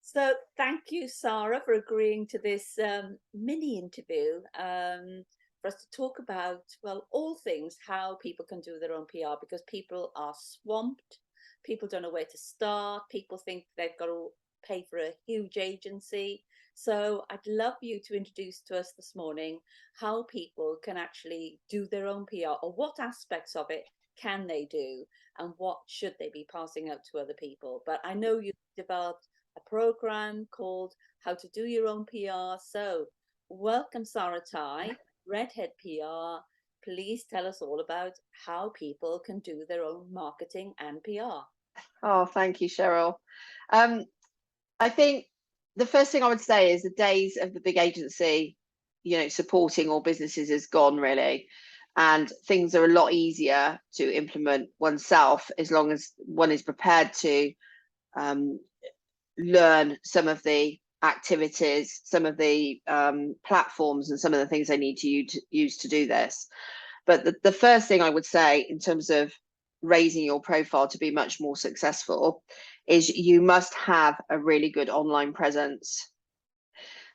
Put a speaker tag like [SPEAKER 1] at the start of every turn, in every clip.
[SPEAKER 1] So thank you, Sara, for agreeing to this mini interview for us to talk about, well, all things how people can do their own PR because people are swamped. People don't know where to start. People think they've got to pay for a huge agency. So I'd love you to introduce to us this morning how people can actually do their own PR, or what aspects of it can they do and what should they be passing out to other people. But I know you've developed a program called How to Do Your Own PR. So, welcome, Sara Tye, Redhead PR. Please tell us all about how people can do their own marketing and PR.
[SPEAKER 2] Oh, thank you, Cheryl. Um, I think the first thing I would say is the days of the big agency, supporting all businesses is gone really. And things are a lot easier to implement oneself as long as one is prepared to learn some of the activities, some of the platforms, and some of the things they need to use to do this. But the first thing I would say in terms of raising your profile to be much more successful is you must have a really good online presence,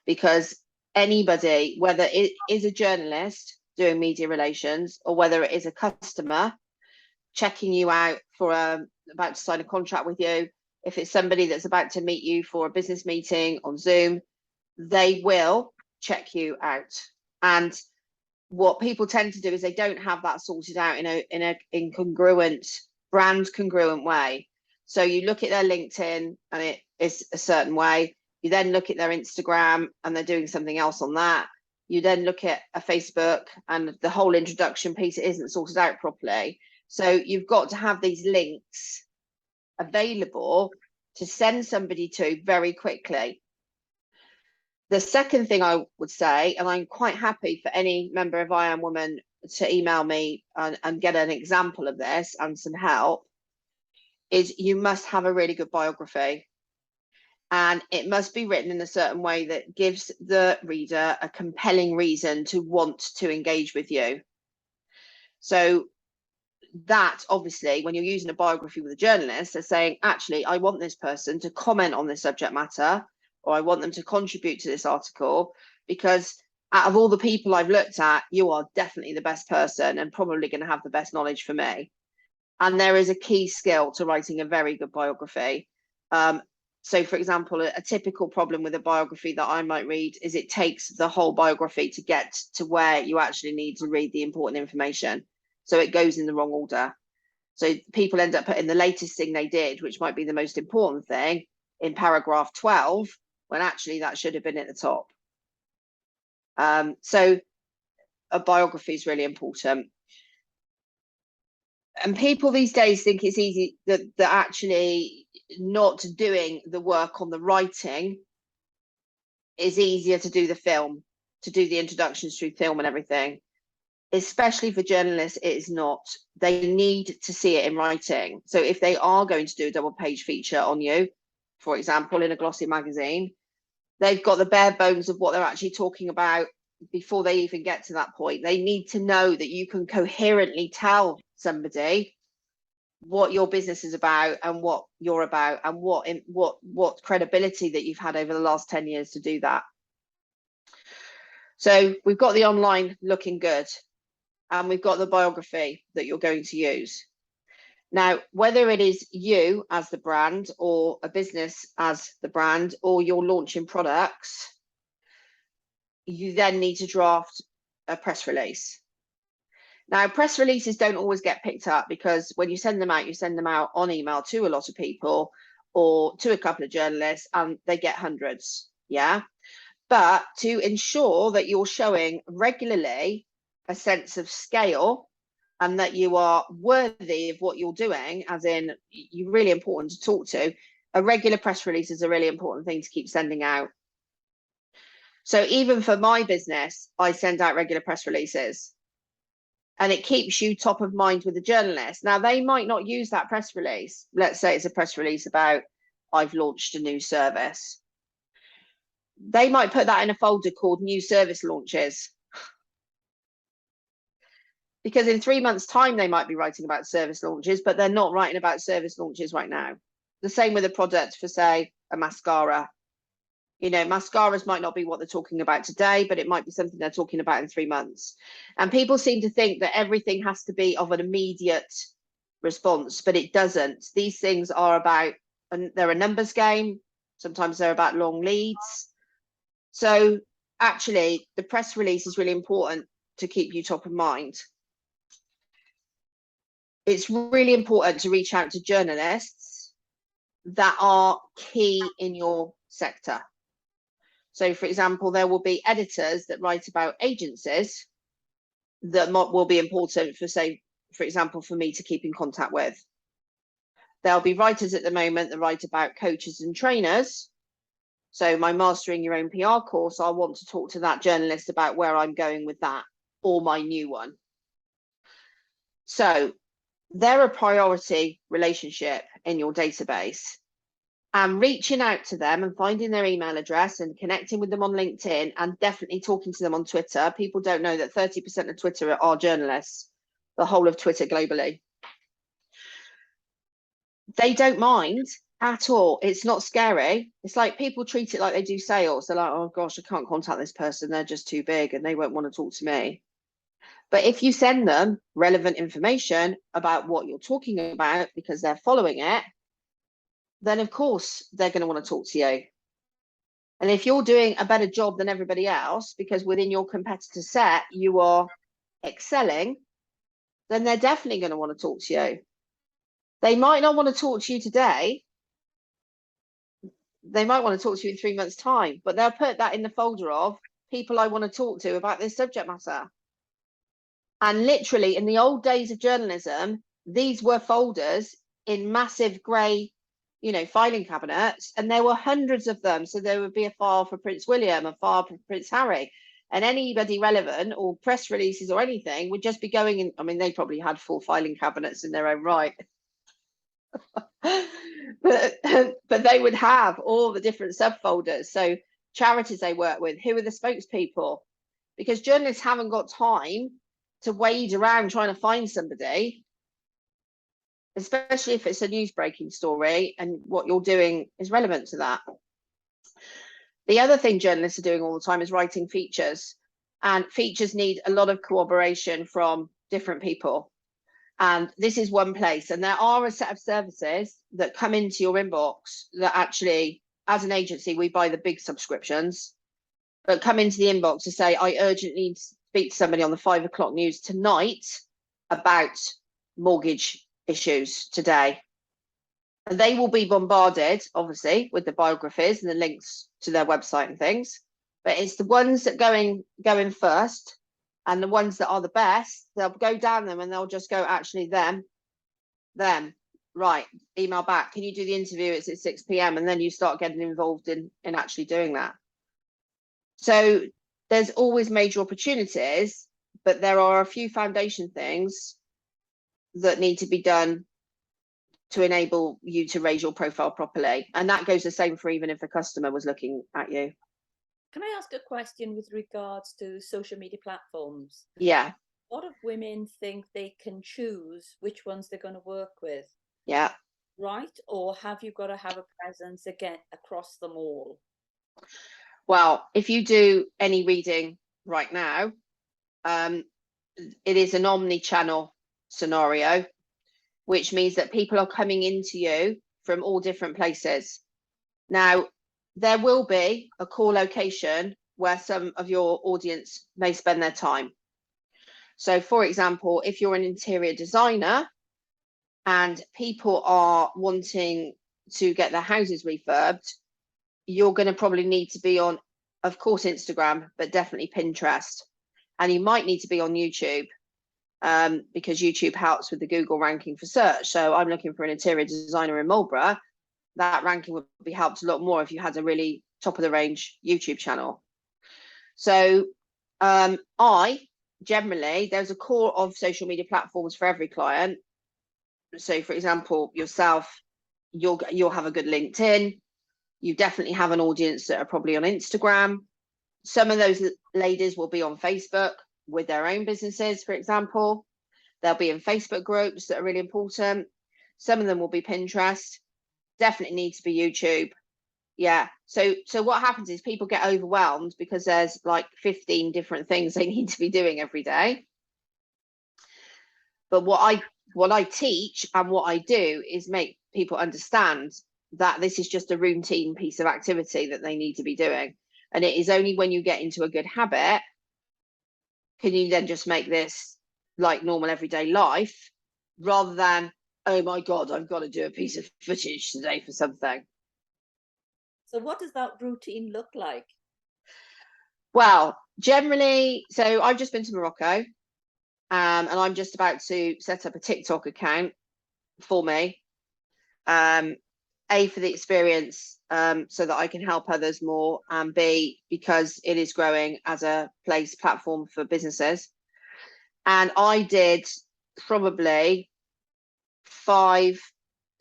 [SPEAKER 2] because anybody, whether it is a journalist doing media relations or whether it is a customer checking you out for about to sign a contract with you, if it's somebody that's about to meet you for a business meeting on Zoom, they will check you out. And what people tend to do is they don't have that sorted out in a incongruent, brand congruent way. So you look at their LinkedIn and it is a certain way. You then look at their Instagram and they're doing something else on that. You then look at a Facebook and the whole introduction piece isn't sorted out properly. So you've got to have these links available to send somebody to very quickly. The second thing I would say, and I'm quite happy for any member of I Am Woman to email me and get an example of this and some help, is you must have a really good biography. And it must be written in a certain way that gives the reader a compelling reason to want to engage with you. So that obviously, when you're using a biography with a journalist, they're saying, actually, I want this person to comment on this subject matter, or I want them to contribute to this article, because out of all the people I've looked at, you are definitely the best person and probably going to have the best knowledge for me. And there is a key skill to writing a very good biography. So, for example, a typical problem with a biography that I might read is it takes the whole biography to get to where you actually need to read the important information. So it goes in the wrong order. So people end up putting the latest thing they did, which might be the most important thing, in paragraph 12, when actually that should have been at the top. So a biography is really important. And people these days think it's easy that actually not doing the work on the writing is easier to do the film, to do the introductions through film and everything. Especially for journalists, it is not. They need to see it in writing. So if they are going to do a double page feature on you, for example, in a glossy magazine, they've got the bare bones of what they're actually talking about before they even get to that point. They need to know that you can coherently tell somebody what your business is about and what you're about and what credibility that you've had over the last 10 years to do that. So we've got the online looking good, and we've got the biography that you're going to use. Now, whether it is you as the brand or a business as the brand, or you're launching products, you then need to draft a press release. Now, press releases don't always get picked up, because when you send them out on email to a lot of people or to a couple of journalists, and they get hundreds. Yeah. But to ensure that you're showing regularly a sense of scale and that you are worthy of what you're doing, as in you're really important to talk to, a regular press release is a really important thing to keep sending out. So even for my business, I send out regular press releases, and it keeps you top of mind with the journalist. Now, they might not use that press release. Let's say it's a press release about, I've launched a new service. They might put that in a folder called new service launches, because in 3 months' time, they might be writing about service launches, but they're not writing about service launches right now. The same with a product for, say, a mascara. You know, mascaras might not be what they're talking about today, but it might be something they're talking about in 3 months. And people seem to think that everything has to be of an immediate response, but it doesn't. These things are about, and they're a numbers game. Sometimes they're about long leads. So actually, the press release is really important to keep you top of mind. It's really important to reach out to journalists that are key in your sector. So, for example, there will be editors that write about agencies that will be important for, say, for example, for me to keep in contact with. There'll be writers at the moment that write about coaches and trainers. So my Mastering Your Own PR course, I want to talk to that journalist about where I'm going with that, or my new one. So they're a priority relationship in your database. And reaching out to them and finding their email address and connecting with them on LinkedIn, and definitely talking to them on Twitter. People don't know that 30% of Twitter are journalists, the whole of Twitter globally. They don't mind at all. It's not scary. It's like people treat it like they do sales. They're like, oh gosh, I can't contact this person. They're just too big and they won't want to talk to me. But if you send them relevant information about what you're talking about because they're following it, then of course they're going to want to talk to you. And if you're doing a better job than everybody else, because within your competitor set you are excelling, then they're definitely going to want to talk to you. They might not want to talk to you today. They might want to talk to you in 3 months' time, but they'll put that in the folder of people I want to talk to about this subject matter. And literally, in the old days of journalism, these were folders in massive grey, filing cabinets, and there were hundreds of them. So there would be a file for Prince William, a file for Prince Harry, and anybody relevant or press releases or anything would just be going in. I mean, they probably had full filing cabinets in their own right. but they would have all the different subfolders. So charities they work with, who are the spokespeople? Because journalists haven't got time to wade around trying to find somebody, especially if it's a news breaking story and what you're doing is relevant to that. The other thing journalists are doing all the time is writing features, and features need a lot of cooperation from different people. And this is one place, and there are a set of services that come into your inbox that actually, as an agency, we buy the big subscriptions, but come into the inbox to say, I urgently need to speak to somebody on the 5 o'clock news tonight about mortgage issues today. And they will be bombarded, obviously, with the biographies and the links to their website and things. But it's the ones that go in first, and the ones that are the best, they'll go down them and they'll just go, actually, them, right, email back. Can you do the interview? It's at 6 p.m. And then you start getting involved in actually doing that. So there's always major opportunities, but there are a few foundation things that need to be done to enable you to raise your profile properly. And that goes the same for even if the customer was looking at you.
[SPEAKER 1] Can I ask a question with regards to social media platforms?
[SPEAKER 2] Yeah.
[SPEAKER 1] A lot of women think they can choose which ones they're going to work with.
[SPEAKER 2] Yeah.
[SPEAKER 1] Right? Or have you got to have a presence again across them all?
[SPEAKER 2] Well, if you do any reading right now, it is an omni-channel scenario, which means that people are coming into you from all different places. Now, there will be a core location where some of your audience may spend their time. So, for example, if you're an interior designer and people are wanting to get their houses refurbed, you're going to probably need to be on, of course, Instagram, but definitely Pinterest. And you might need to be on YouTube, because YouTube helps with the Google ranking for search. So I'm looking for an interior designer in Marlborough. That ranking would be helped a lot more if you had a really top of the range YouTube channel. So I generally, there's a core of social media platforms for every client. So for example, yourself, you'll have a good LinkedIn. You definitely have an audience that are probably on Instagram. Some of those ladies will be on Facebook with their own businesses, for example. They'll be in Facebook groups that are really important. Some of them will be Pinterest. Definitely needs to be YouTube. Yeah. So what happens is people get overwhelmed because there's like 15 different things they need to be doing every day. But what I teach and what I do is make people understand that this is just a routine piece of activity that they need to be doing. And it is only when you get into a good habit can you then just make this like normal everyday life, rather than, oh my God, I've got to do a piece of footage today for something.
[SPEAKER 1] So what does that routine look like?
[SPEAKER 2] Well, generally, so I've just been to Morocco, and I'm just about to set up a TikTok account for me. A, for the experience, so that I can help others more, and B, because it is growing as a platform for businesses. And I did probably 5,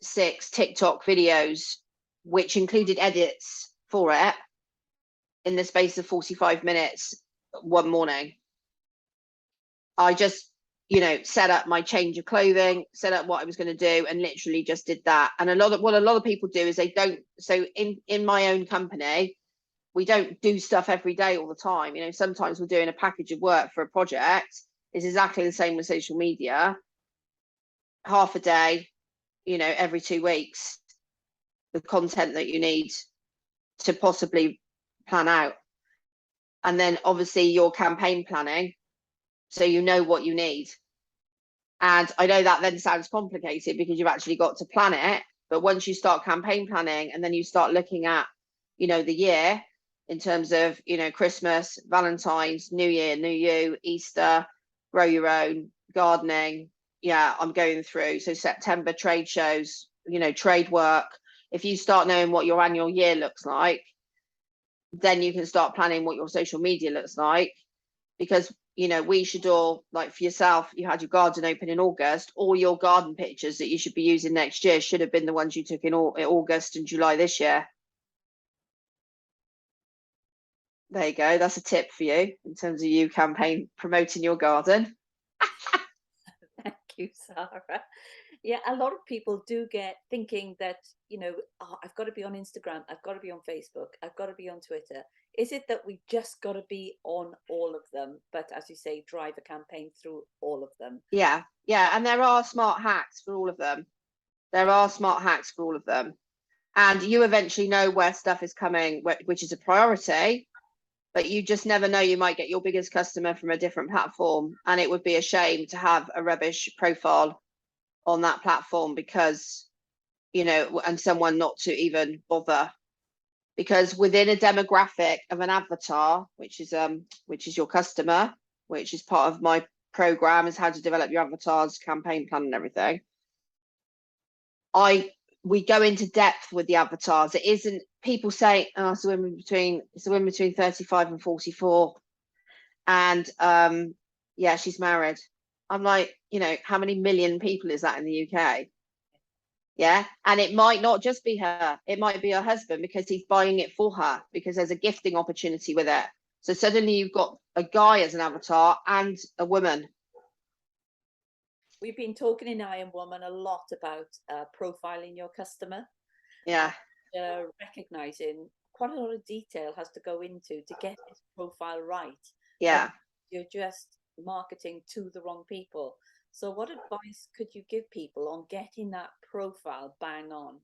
[SPEAKER 2] 6 TikTok videos, which included edits for it, in the space of 45 minutes one morning. I just, set up my change of clothing, set up what I was going to do, and literally just did that. And what a lot of people do is they don't. So in my own company, we don't do stuff every day all the time. Sometimes we're doing a package of work for a project. It's exactly the same with social media. Half a day, every 2 weeks, the content that you need to possibly plan out. And then obviously your campaign planning, so you know what you need. And I know that then sounds complicated because you've actually got to plan it. But once you start campaign planning and then you start looking at, the year in terms of, Christmas, Valentine's, New Year, New You, Easter, grow your own, gardening. Yeah, I'm going through. So September, trade shows, trade work. If you start knowing what your annual year looks like, then you can start planning what your social media looks like. Because we should all, like for yourself, you had your garden open in August. All your garden pictures that you should be using next year should have been the ones you took in August and July this year. There you go. That's a tip for you in terms of you campaign promoting your garden.
[SPEAKER 1] Thank you, Sarah. Yeah, a lot of people do get thinking that, oh, I've got to be on Instagram, I've got to be on Facebook, I've got to be on Twitter. Is it that we just got to be on all of them? But as you say, drive a campaign through all of them.
[SPEAKER 2] Yeah. And there are smart hacks for all of them. And you eventually know where stuff is coming, which is a priority. But you just never know. You might get your biggest customer from a different platform, and it would be a shame to have a rubbish profile on that platform because, and someone not to even bother. Because within a demographic of an avatar, which is your customer, which is part of my program, is how to develop your avatars, campaign plan, and everything. We go into depth with the avatars. It isn't people say, oh, it's a woman between 35 and 44, and yeah, she's married. I'm like, how many million people is that in the UK? Yeah. And it might not just be her, it might be her husband because he's buying it for her because there's a gifting opportunity with it. So suddenly you've got a guy as an avatar and a woman.
[SPEAKER 1] We've been talking in I Am Woman a lot about profiling your customer.
[SPEAKER 2] Yeah.
[SPEAKER 1] Recognizing quite a lot of detail has to go into to get this profile right.
[SPEAKER 2] Yeah.
[SPEAKER 1] You're just marketing to the wrong people. So what advice could you give people on getting that profile bang on?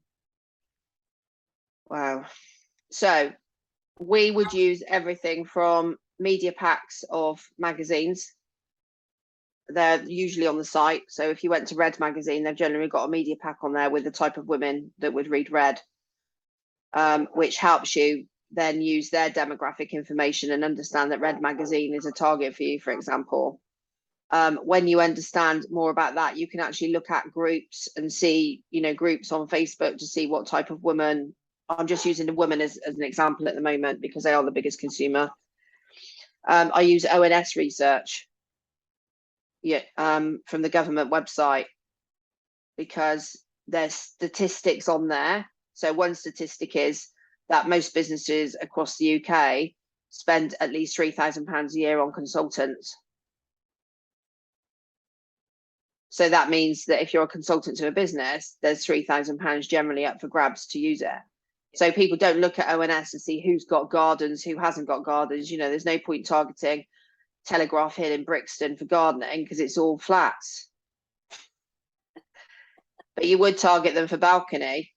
[SPEAKER 2] Wow. So we would use everything from media packs of magazines. They're usually on the site. So if you went to Red magazine, they've generally got a media pack on there with the type of women that would read Red, which helps you then use their demographic information and understand that Red magazine is a target for you, for example. When you understand more about that, you can actually look at groups and see, groups on Facebook to see what type of woman. I'm just using the women as an example at the moment because they are the biggest consumer. I use ONS research, from the government website, because there's statistics on there. So one statistic is that most businesses across the UK spend at least £3,000 a year on consultants. So that means that if you're a consultant to a business, there's £3,000 generally up for grabs to use it. So people don't look at ONS to see who's got gardens, who hasn't got gardens. You know, there's no point targeting Telegraph Hill in Brixton for gardening because it's all flats. But you would target them for balcony.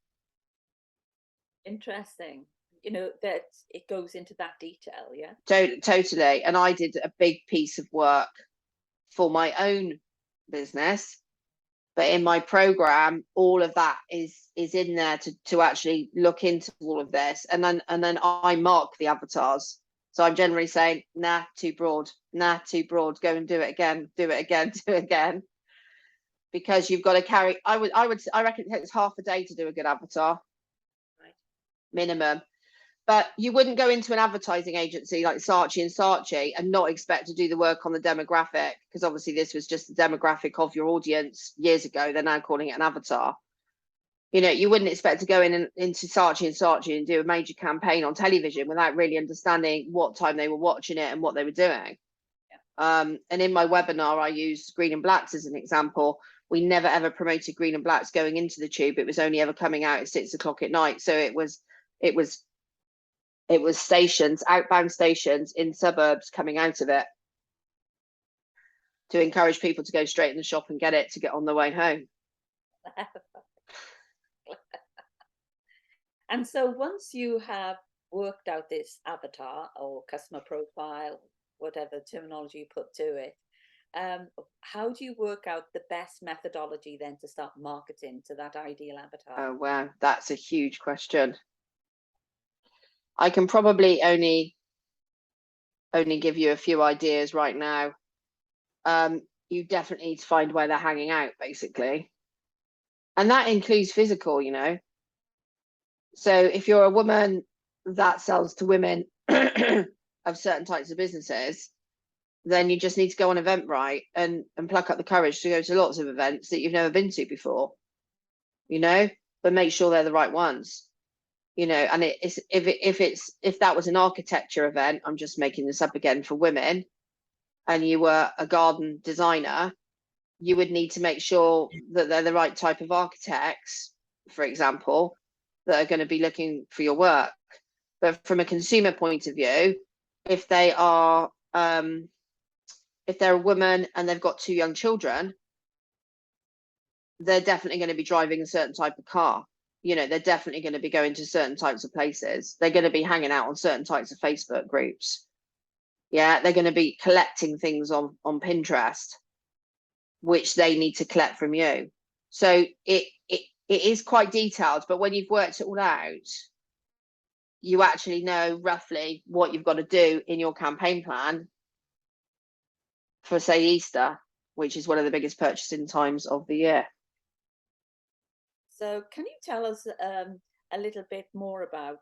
[SPEAKER 1] Interesting. That it goes into that detail, yeah.
[SPEAKER 2] Totally. And I did a big piece of work for my own business, but in my program all of that is in there to actually look into all of this, and then I mark the avatars. So I'm generally saying, nah, too broad, go and do it again, do it again, because you've got to carry. I reckon it takes half a day to do a good avatar,
[SPEAKER 1] Right.
[SPEAKER 2] minimum. But you wouldn't go into an advertising agency like Saatchi and Saatchi and not expect to do the work on the demographic, because obviously this was just the demographic of your audience years ago. They're now calling it an avatar. You wouldn't expect to go into Saatchi and Saatchi and do a major campaign on television without really understanding what time they were watching it and what they were doing. Yeah. And in my webinar, I used Green and Blacks as an example. We never ever promoted Green and Blacks going into the tube. It was only ever coming out at 6 o'clock at night. So it was stations, outbound stations in suburbs coming out of it to encourage people to go straight in the shop and get it to get on their way home.
[SPEAKER 1] And so once you have worked out this avatar or customer profile, whatever terminology you put to it, how do you work out the best methodology then to start marketing to that ideal avatar?
[SPEAKER 2] Oh, wow. That's a huge question. I can probably only give you a few ideas right now. You definitely need to find where they're hanging out, basically. And that includes physical, So if you're a woman that sells to women of certain types of businesses, then you just need to go on Eventbrite and pluck up the courage to go to lots of events that you've never been to before, but make sure they're the right ones. And if that was an architecture event, I'm just making this up again, for women, and you were a garden designer, you would need to make sure that they're the right type of architects, for example, that are going to be looking for your work. But from a consumer point of view, if they're a woman and they've got 2 young children, they're definitely going to be driving a certain type of car. They're definitely going to be going to certain types of places. They're going to be hanging out on certain types of Facebook groups. Yeah, they're going to be collecting things on Pinterest, which they need to collect from you. So it is quite detailed, but when you've worked it all out, you actually know roughly what you've got to do in your campaign plan for, say, Easter, which is one of the biggest purchasing times of the year.
[SPEAKER 1] So can you tell us a little bit more about,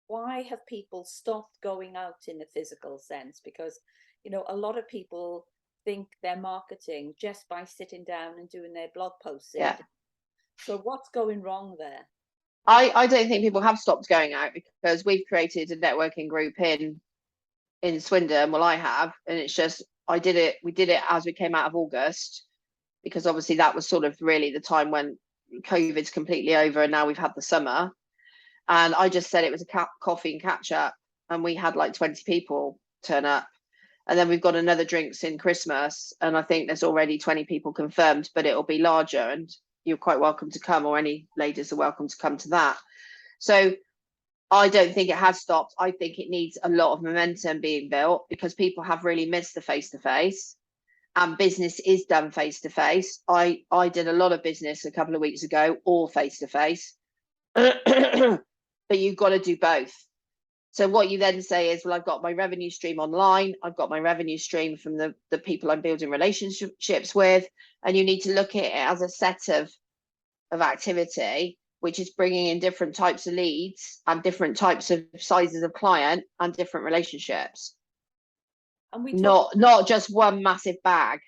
[SPEAKER 1] why have people stopped going out in a physical sense? Because, a lot of people think they're marketing just by sitting down and doing their blog posts.
[SPEAKER 2] Yeah.
[SPEAKER 1] So what's going wrong there?
[SPEAKER 2] I don't think people have stopped going out, because we've created a networking group in Swindon. Well, I have, and it's just we did it as we came out of August, because obviously that was sort of really the time when COVID's completely over, and now we've had the summer. And I just said it was a coffee and catch up, and we had like 20 people turn up. And then we've got another drinks in Christmas, and I think there's already 20 people confirmed, but it'll be larger, and you're quite welcome to come, or any ladies are welcome to come to that. So I don't think it has stopped. I think it needs a lot of momentum being built, because people have really missed the face-to-face, and business is done face-to-face. I did a lot of business a couple of weeks ago, all face-to-face. But you've got to do both. So what you then say is, well, I've got my revenue stream online, I've got my revenue stream from the people I'm building relationships with, and you need to look at it as a set of activity, which is bringing in different types of leads and different types of sizes of client and different relationships. And not just one massive bag.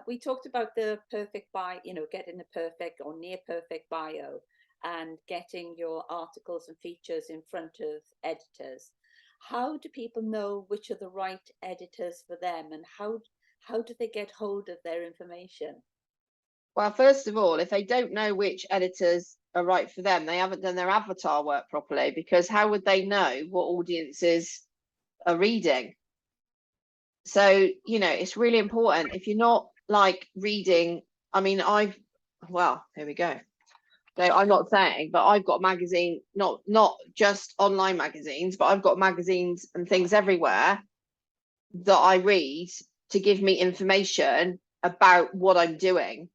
[SPEAKER 1] We talked about the perfect bio, getting the perfect or near perfect bio, and getting your articles and features in front of editors. How do people know which are the right editors for them, and how do they get hold of their information?
[SPEAKER 2] Well, first of all, if they don't know which editors are right for them, they haven't done their avatar work properly, because how would they know what audiences are reading? So, it's really important. If you're not like reading, I mean, well, here we go. So I'm not saying, but I've got magazine, not just online magazines, but I've got magazines and things everywhere that I read to give me information about what I'm doing.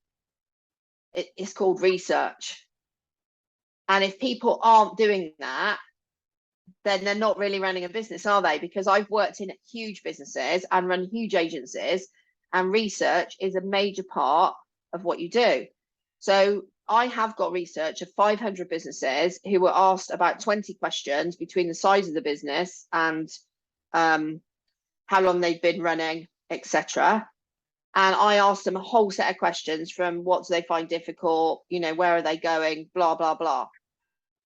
[SPEAKER 2] It's called research. And if people aren't doing that, then they're not really running a business, are they? Because I've worked in huge businesses and run huge agencies, and research is a major part of what you do. So I have got research of 500 businesses who were asked about 20 questions between the size of the business and how long they've been running, etc. And I asked them a whole set of questions, from what do they find difficult, where are they going, blah, blah, blah.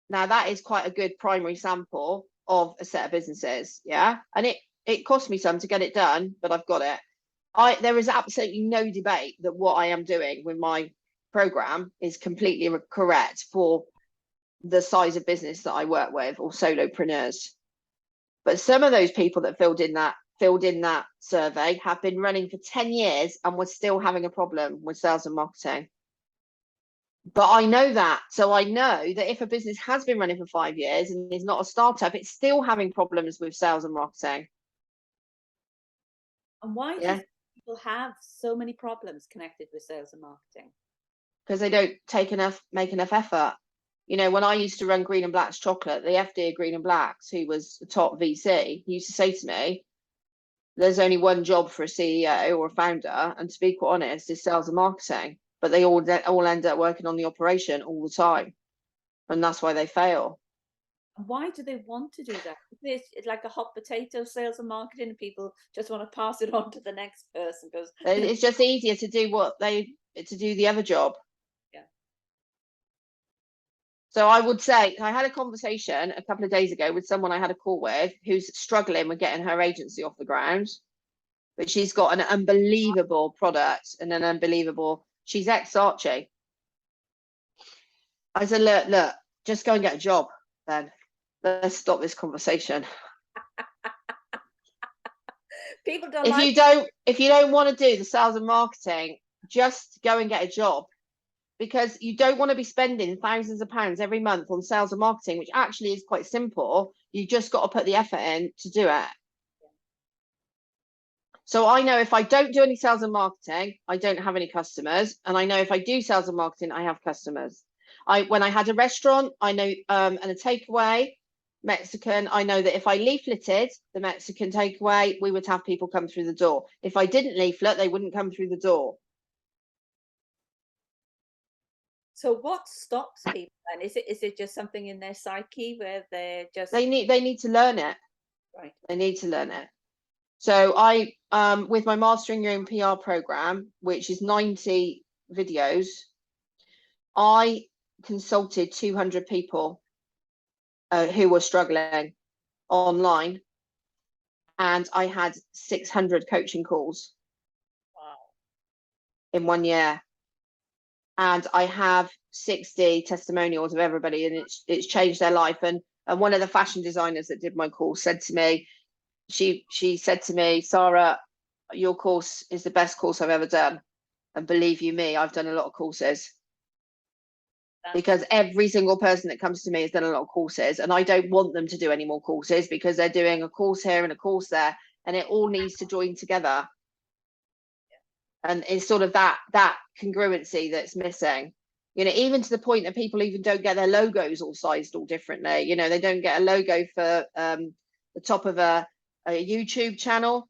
[SPEAKER 2] Now that is quite a good primary sample of a set of businesses, yeah. And it cost me some to get it done, but I've got it. There is absolutely no debate that what I am doing with my program is completely correct for the size of business that I work with, or solopreneurs. But some of those people that filled in that survey have been running for 10 years and were still having a problem with sales and marketing. But I know that. So I know that if a business has been running for 5 years and is not a startup, it's still having problems with sales and marketing.
[SPEAKER 1] And why do you
[SPEAKER 2] Yeah.
[SPEAKER 1] think people have so many problems connected with sales and marketing?
[SPEAKER 2] Because they don't make enough effort. When I used to run Green and Black's chocolate, the FD of Green and Black's, who was the top VC, he used to say to me, there's only one job for a CEO or a founder, and to be quite honest, is sales and marketing. But they all end up working on the operation all the time, and that's why they fail.
[SPEAKER 1] And why do they want to do that? It's like a hot potato, sales and marketing, and people just want to pass it on to the next person because
[SPEAKER 2] It's just easier to do the other job.
[SPEAKER 1] yeah.
[SPEAKER 2] So I would say I had a conversation a couple of days ago with someone I had a call with, who's struggling with getting her agency off the ground, but she's got an unbelievable product and she's ex-Archie. I said, look, just go and get a job then. Let's stop this conversation.
[SPEAKER 1] People don't
[SPEAKER 2] If you don't want to do the sales and marketing, just go and get a job, because you don't want to be spending thousands of pounds every month on sales and marketing, which actually is quite simple. You just got to put the effort in to do it. So I know if I don't do any sales and marketing, I don't have any customers. And I know if I do sales and marketing, I have customers. When I had a restaurant, I know, and a takeaway, Mexican, I know that if I leafleted the Mexican takeaway, we would have people come through the door. If I didn't leaflet, they wouldn't come through the door.
[SPEAKER 1] So what stops people then? Is it just something in their psyche where they're just
[SPEAKER 2] They need to learn it.
[SPEAKER 1] right?
[SPEAKER 2] They need to learn it. So I, with my Mastering Your Own PR program, which is 90 videos, I consulted 200 people who were struggling online, and I had 600 coaching calls
[SPEAKER 1] Wow.
[SPEAKER 2] in 1 year. And I have 60 testimonials of everybody, and it's changed their life. And one of the fashion designers that did my course said to me, she said to me, Sara, your course is the best course I've ever done. And believe you me, I've done a lot of courses, because every single person that comes to me has done a lot of courses, and I don't want them to do any more courses, because they're doing a course here and a course there, and it all needs to join together. And it's sort of that congruency that's missing, even to the point that people even don't get their logos all sized all differently. They don't get a logo for the top of a YouTube channel,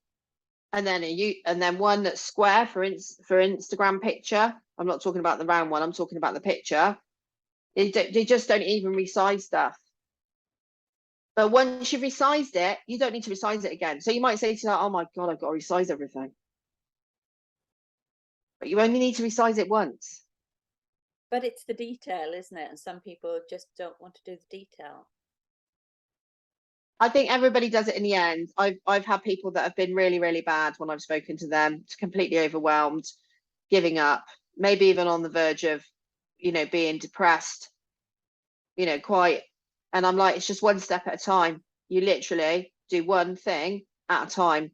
[SPEAKER 2] and then one that's square for Instagram picture. I'm not talking about the round one, I'm talking about the picture. They just don't even resize stuff. But once you've resized it, you don't need to resize it again. So you might say to yourself, oh my God, I've got to resize everything. But you only need to resize it once.
[SPEAKER 1] But it's the detail, isn't it? And some people just don't want to do the detail.
[SPEAKER 2] I think everybody does it in the end. I've had people that have been really, really bad when I've spoken to them, completely overwhelmed, giving up. maybe even on the verge of, being depressed, quite. And I'm like, it's just one step at a time. You literally do one thing at a time.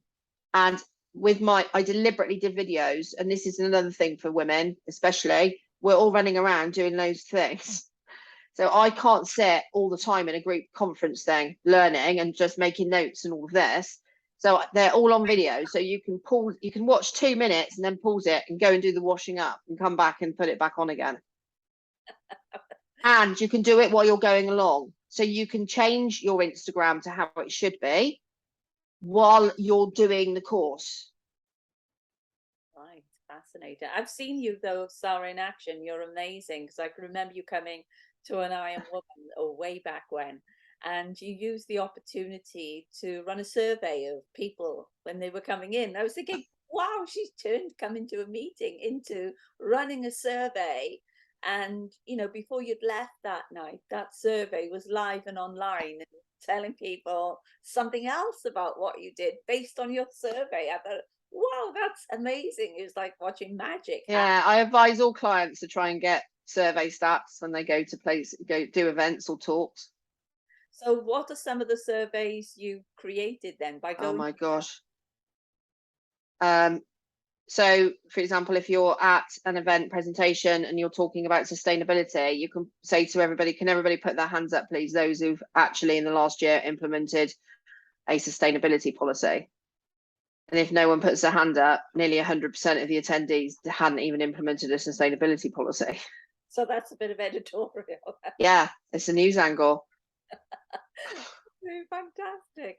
[SPEAKER 2] And I deliberately did videos, and this is another thing for women, especially, we're all running around doing those things. So I can't sit all the time in a group conference thing, learning and just making notes and all of this. So they're all on video. So you can watch 2 minutes and then pause it and go and do the washing up and come back and put it back on again. And you can do it while you're going along. So you can change your Instagram to how it should be while you're doing the course.
[SPEAKER 1] Right, fascinating. I've seen you though, Sara, in action. You're amazing, because I can remember you coming to an I Am Woman, or way back when, and you used the opportunity to run a survey of people when they were coming in. I was thinking, wow, she's turned coming to a meeting into running a survey. And before you'd left that night, that survey was live and online, and telling people something else about what you did based on your survey. I thought, wow, that's amazing. It was like watching magic happen.
[SPEAKER 2] Yeah, I advise all clients to try and get survey stats when they go do events or talks.
[SPEAKER 1] So what are some of the surveys you created then by
[SPEAKER 2] Oh
[SPEAKER 1] going?
[SPEAKER 2] my gosh. So for example, if you're at an event presentation and you're talking about sustainability, you can say to everybody, can everybody put their hands up, please, those who've actually in the last year implemented a sustainability policy. And if no one puts their hand up, nearly 100% of the attendees hadn't even implemented a sustainability policy.
[SPEAKER 1] So that's a bit of editorial.
[SPEAKER 2] Yeah, it's a news angle.
[SPEAKER 1] Fantastic.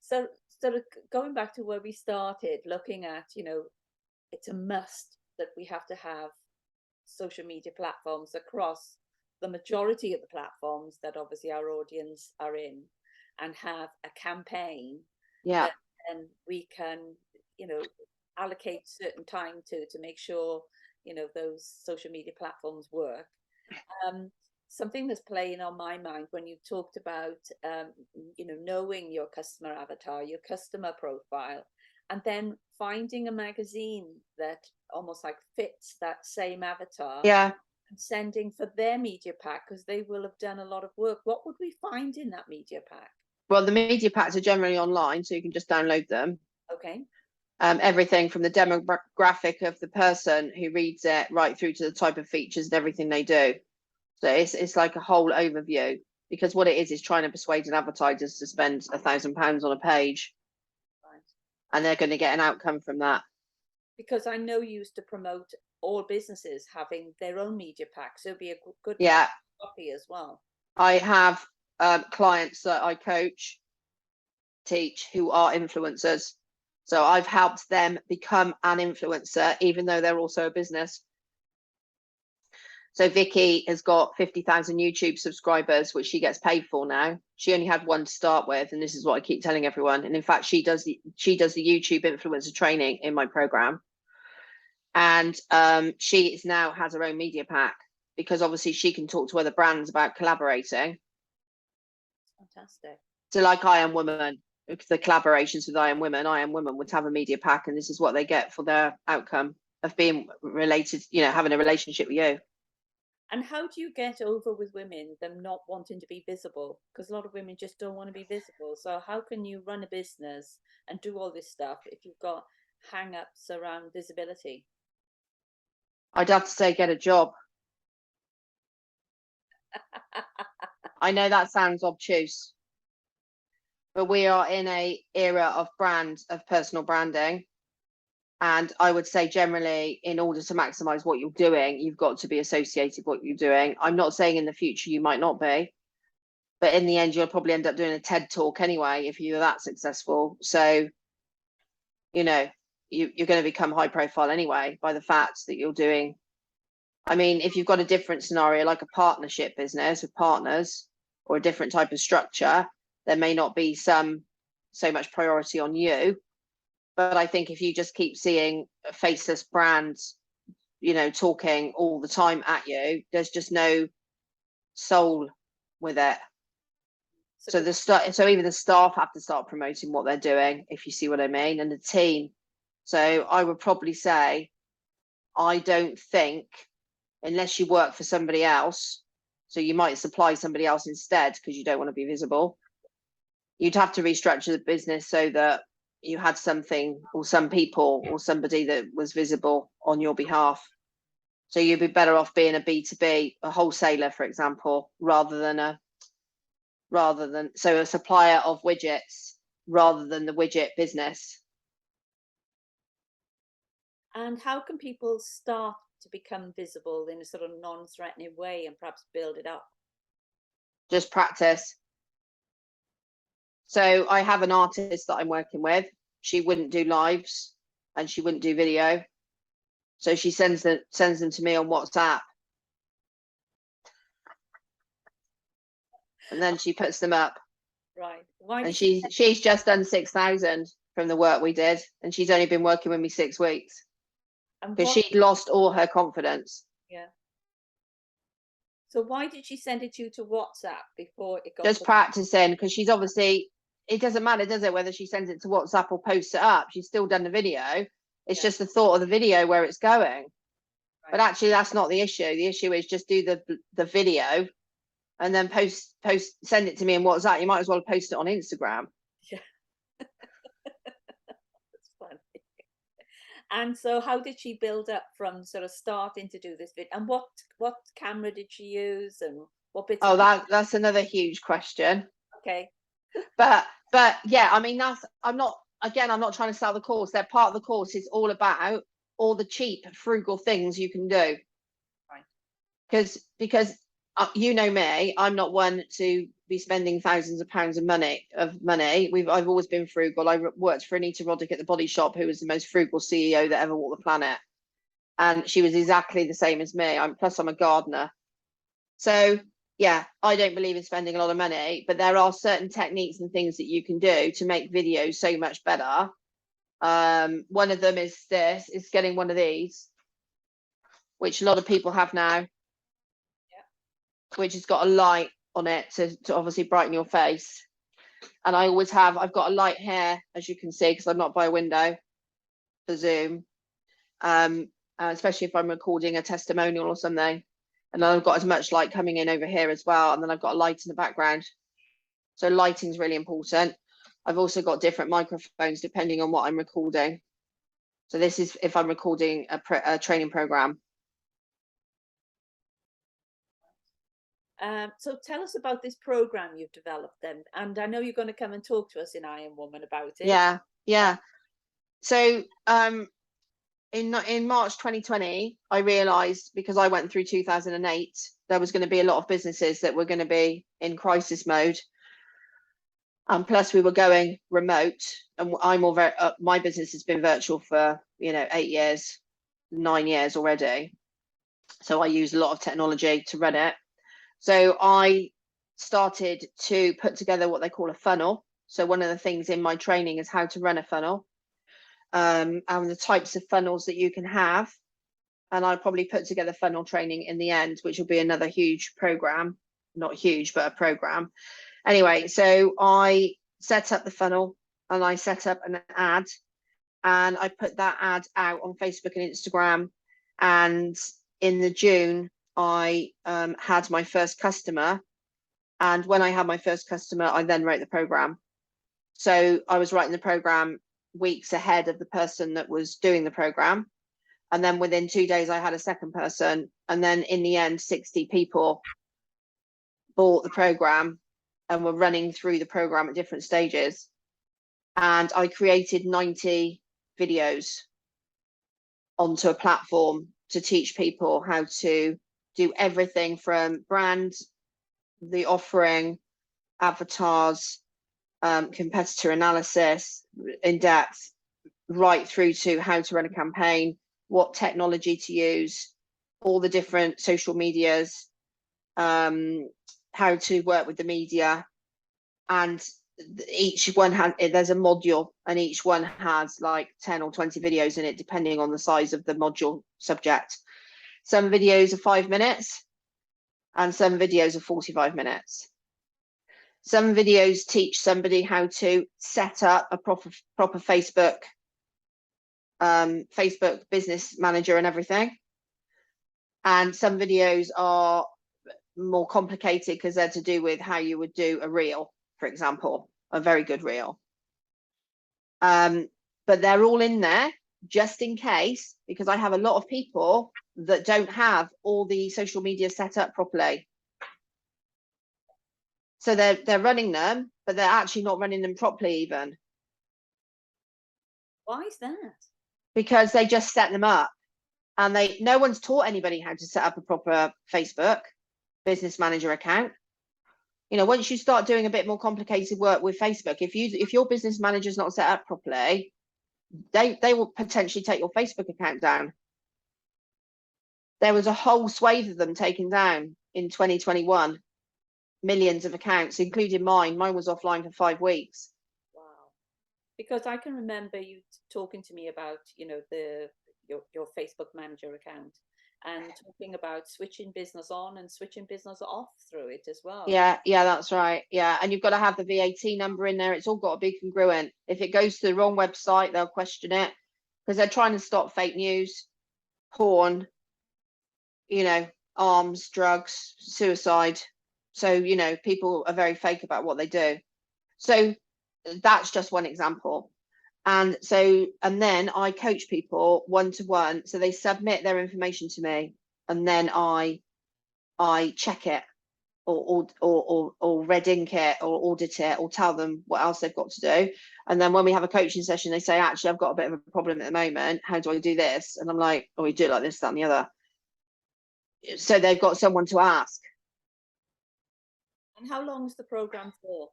[SPEAKER 1] So sort of going back to where we started, looking at, it's a must that we have to have social media platforms across the majority of the platforms that obviously our audience are in, and have a campaign
[SPEAKER 2] Yeah.
[SPEAKER 1] that then we can, allocate certain time to make sure, those social media platforms work. Something that's playing on my mind when you talked about, knowing your customer avatar, your customer profile, and then finding a magazine that almost like fits that same avatar.
[SPEAKER 2] Yeah.
[SPEAKER 1] And sending for their media pack, because they will have done a lot of work. What would we find in that media pack?
[SPEAKER 2] Well, the media packs are generally online, so you can just download them.
[SPEAKER 1] Okay.
[SPEAKER 2] Everything from the demographic of the person who reads it right through to the type of features and everything they do. So it's like a whole overview, because what it is trying to persuade an advertiser to spend £1,000 on a page,
[SPEAKER 1] Right.
[SPEAKER 2] and they're going to get an outcome from that.
[SPEAKER 1] Because I know you used to promote all businesses having their own media pack, so it'd be a good copy as well.
[SPEAKER 2] I have clients that I coach, teach, who are influencers. So I've helped them become an influencer, even though they're also a business. So Vicky has got 50,000 YouTube subscribers, which she gets paid for now. She only had one to start with, and this is what I keep telling everyone. And in fact, she does the YouTube influencer training in my program. And she is now has her own media pack, because obviously she can talk to other brands about collaborating.
[SPEAKER 1] Fantastic.
[SPEAKER 2] So like I Am Woman, the collaborations with I Am Women would have a media pack, and this is what they get for their outcome of being related, having a relationship with you.
[SPEAKER 1] And how do you get over with women them not wanting to be visible? Because a lot of women just don't want to be visible. So how can you run a business and do all this stuff if you've got hang-ups around visibility?
[SPEAKER 2] I'd have to say, get a job. I know that sounds obtuse, but we are in a era of personal branding. And I would say generally, in order to maximize what you're doing, you've got to be associated with what you're doing. I'm not saying in the future you might not be, but in the end, you'll probably end up doing a TED talk anyway if you're that successful. So, you're going to become high profile anyway by the fact that you're doing. I mean, if you've got a different scenario, like a partnership business with partners or a different type of structure, there may not be so much priority on you. But I think if you just keep seeing faceless brands, talking all the time at you, there's just no soul with it. So even the staff have to start promoting what they're doing, if you see what I mean, and the team. So I would probably say I don't think, unless you work for somebody else, so you might supply somebody else instead because you don't want to be visible, you'd have to restructure the business so that you had something or some people or somebody that was visible on your behalf. So you'd be better off being a B2B, a wholesaler, for example, rather than a supplier of widgets rather than the widget business.
[SPEAKER 1] And how can people start to become visible in a sort of non-threatening way and perhaps build it up?
[SPEAKER 2] Just practice. So I have an artist that I'm working with. She wouldn't do lives and she wouldn't do video. So she sends them to me on WhatsApp. And then she puts them up.
[SPEAKER 1] Right. Why
[SPEAKER 2] And
[SPEAKER 1] did she?
[SPEAKER 2] she's just done 6,000 from the work we did. And she's only been working with me 6 weeks
[SPEAKER 1] And
[SPEAKER 2] because
[SPEAKER 1] what?
[SPEAKER 2] she'd lost all her confidence.
[SPEAKER 1] Yeah. So why did she send it to you to WhatsApp before it got?
[SPEAKER 2] Just practicing, because she's obviously, it doesn't matter, does it, whether she sends it to WhatsApp or posts it up? She's still done the video. It's just the thought of the video where it's going. Right. But actually, that's not the issue. The issue is just do the video and then send it to me in WhatsApp. You might as well post it on Instagram.
[SPEAKER 1] Yeah. That's funny. And so how did she build up from sort of starting to do this video? And what camera did she use, and what bits?
[SPEAKER 2] Oh, that's another huge question.
[SPEAKER 1] Okay.
[SPEAKER 2] But yeah, I mean, I'm not trying to sell the course. They're part of the course. It's all about all the cheap, frugal things you can do.
[SPEAKER 1] Right.
[SPEAKER 2] Because you know me, I'm not one to be spending thousands of pounds of money. I've always been frugal. I worked for Anita Roddick at the Body Shop, who was the most frugal CEO that ever walked the planet, and she was exactly the same as me. I'm a gardener, so yeah, I don't believe in spending a lot of money, but there are certain techniques and things that you can do to make videos so much better. One of them is getting one of these, which a lot of people have now, which has got a light on it to obviously brighten your face. And I've got a light here, as you can see, because I'm not by a window for Zoom, especially if I'm recording a testimonial or something. And then I've got as much light coming in over here as well. And then I've got a light in the background. So lighting is really important. I've also got different microphones depending on what I'm recording. So this is if I'm recording a training program.
[SPEAKER 1] So tell us about this program you've developed then. And I know you're going to come and talk to us in Iron Woman about it.
[SPEAKER 2] Yeah. So in March 2020, I realized, because I went through 2008, there was going to be a lot of businesses that were going to be in crisis mode. And plus we were going remote, and my business has been virtual for 8 years, 9 years already. So I use a lot of technology to run it. So I started to put together what they call a funnel. So one of the things in my training is how to run a funnel, and the types of funnels that you can have. And I'll probably put together funnel training in the end, which will be another huge program. Not huge, but a program. Anyway, so I set up the funnel and I set up an ad, and I put that ad out on Facebook and Instagram. And in the June, I had my first customer. And when I had my first customer, I then wrote the program. So I was writing the program weeks ahead of the person that was doing the program. And then within 2 days, I had a second person. And then in the end, 60 people bought the program and were running through the program at different stages. And I created 90 videos onto a platform to teach people how to do everything from brand, the offering, avatars, competitor analysis, in depth, right through to how to run a campaign, what technology to use, all the different social medias, how to work with the media. And each one there's a module, and each one has like 10 or 20 videos in it, depending on the size of the module subject. Some videos are 5 minutes and some videos are 45 minutes. Some videos teach somebody how to set up a proper Facebook Facebook Business Manager and everything. And some videos are more complicated because they're to do with how you would do a reel, for example, a very good reel. But they're all in there just in case, because I have a lot of people that don't have all the social media set up properly. So they're running them, but they're actually not running them properly even.
[SPEAKER 1] Why is that?
[SPEAKER 2] Because they just set them up, and no one's taught anybody how to set up a proper Facebook Business Manager account. You know, once you start doing a bit more complicated work with Facebook, if your business manager's not set up properly, they will potentially take your Facebook account down. There was a whole swathe of them taken down in 2021, millions of accounts, including mine. Mine was offline for 5 weeks.
[SPEAKER 1] Wow. Because I can remember you talking to me about, your Facebook Manager account, and talking about switching business on and switching business off through it as well.
[SPEAKER 2] Yeah, that's right. Yeah, and you've got to have the VAT number in there. It's all got to be congruent. If it goes to the wrong website, they'll question it, because they're trying to stop fake news, porn, arms, drugs, suicide. So, people are very fake about what they do. So that's just one example. And then I coach people one-to-one. So they submit their information to me, and then I check it, or red ink it, or audit it, or tell them what else they've got to do. And then when we have a coaching session, they say, actually, I've got a bit of a problem at the moment. How do I do this? And I'm like, oh, we do it like this, that, and the other. So they've got someone to ask.
[SPEAKER 1] And how long is the program for?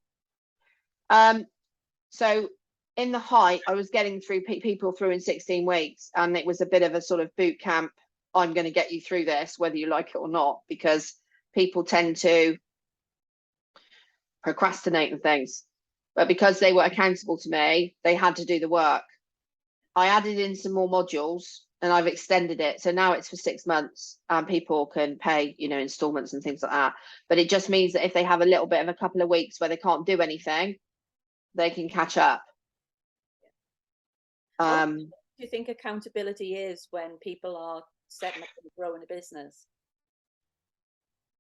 [SPEAKER 2] So in the height, I was getting through people through in 16 weeks, and it was a bit of a sort of boot camp. I'm going to get you through this, whether you like it or not, because people tend to procrastinate and things. But because they were accountable to me, they had to do the work. I added in some more modules, and I've extended it. So now it's for 6 months, and people can pay, installments and things like that. But it just means that if they have a little bit of a couple of weeks where they can't do anything, they can catch up.
[SPEAKER 1] How do you think accountability is when people are setting up and growing a business?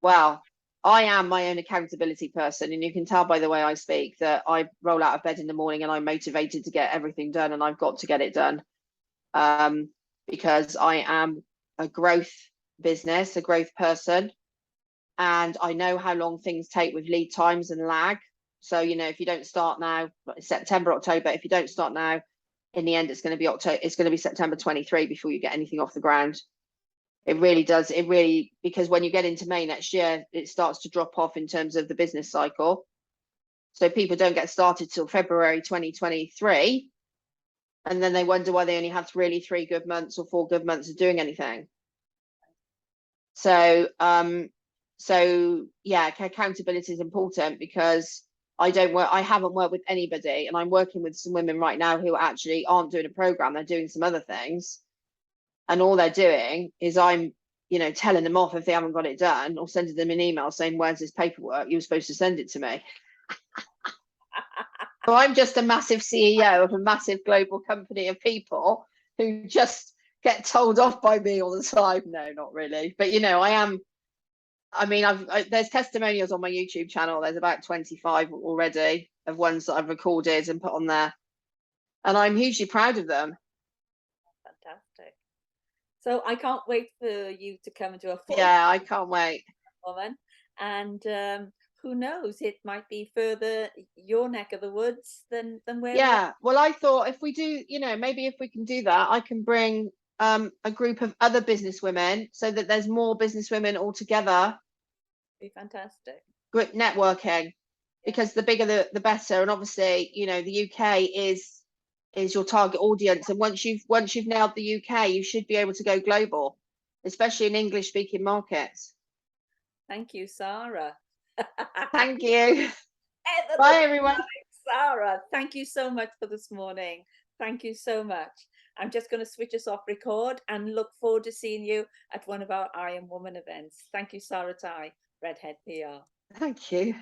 [SPEAKER 2] Well, I am my own accountability person, and you can tell by the way I speak that I roll out of bed in the morning and I'm motivated to get everything done, and I've got to get it done, because I am a growth business, a growth person, and I know how long things take with lead times and lag. So, if you don't start now, September, October, if you don't start now, in the end, it's going to be October. It's going to be September 23 before you get anything off the ground. It really does. Because when you get into May next year, it starts to drop off in terms of the business cycle. So people don't get started till February 2023. And then they wonder why they only had really 3 good months or 4 good months of doing anything. So, yeah, accountability is important, because I haven't worked with anybody, and I'm working with some women right now who actually aren't doing a program. They're doing some other things. And all they're doing is I'm, telling them off if they haven't got it done, or sending them an email saying, where's this paperwork? You were supposed to send it to me. So I'm just a massive CEO of a massive global company of people who just get told off by me all the time. No, not really. But, I am. I mean, there's testimonials on my YouTube channel. There's about 25 already of ones that I've recorded and put on there. And I'm hugely proud of them.
[SPEAKER 1] Fantastic. So I can't wait for you to come into a full.
[SPEAKER 2] Yeah, I can't wait.
[SPEAKER 1] Woman. And who knows, it might be further your neck of the woods than where.
[SPEAKER 2] Yeah, well, I thought if we do, maybe if we can do that, I can bring a group of other business women, so that there's more business women all together.
[SPEAKER 1] Be fantastic.
[SPEAKER 2] Group networking, because the bigger the better. And obviously, the UK is your target audience, and once you've nailed the UK, you should be able to go global, especially in English speaking markets.
[SPEAKER 1] Thank you, Sara.
[SPEAKER 2] Thank you. Bye, everyone.
[SPEAKER 1] Sara, thank you so much for this morning. Thank you so much. I'm just going to switch us off record and look forward to seeing you at one of our I Am Woman events. Thank you, Sara Tye, Redhead PR.
[SPEAKER 2] Thank you.